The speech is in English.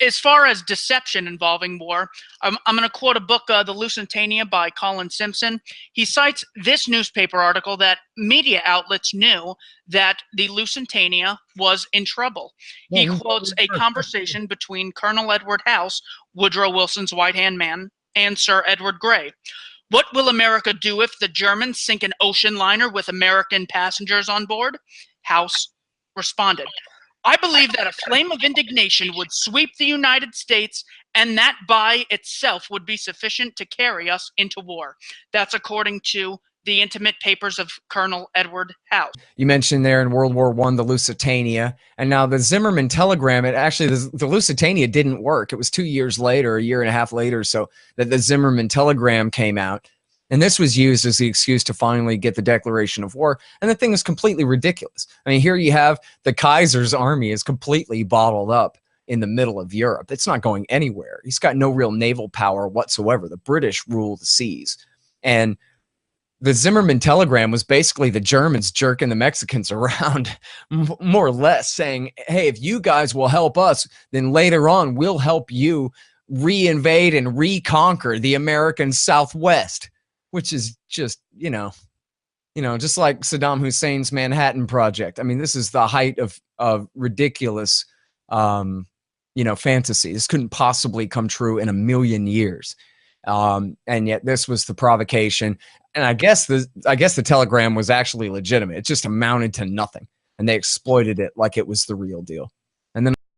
As far as deception involving war, I'm going to quote a book, The Lusitania by Colin Simpson. He cites this newspaper article that media outlets knew that the Lusitania was in trouble. He quotes a conversation between Colonel Edward House, Woodrow Wilson's right-hand man, and Sir Edward Grey. What will America do if the Germans sink an ocean liner with American passengers on board? House responded, I believe that a flame of indignation would sweep the United States, and that by itself would be sufficient to carry us into war. That's according to the intimate papers of Colonel Edward House. You mentioned there in World War I, the Lusitania, and now the Zimmerman telegram, the Lusitania didn't work. It was 2 years later, a year and a half later, so that the Zimmerman telegram came out. And this was used as the excuse to finally get the declaration of war. And the thing is completely ridiculous. I mean, here you have the Kaiser's army is completely bottled up in the middle of Europe. It's not going anywhere. He's got no real naval power whatsoever. The British rule the seas. And the Zimmerman telegram was basically the Germans jerking the Mexicans around, more or less, saying, hey, if you guys will help us, then later on we'll help you reinvade and reconquer the American Southwest. Which is just, just like Saddam Hussein's Manhattan Project. I mean, this is the height of ridiculous, fantasy. This couldn't possibly come true in a million years. And yet this was the provocation. And I guess the telegram was actually legitimate. It just amounted to nothing. And they exploited it like it was the real deal.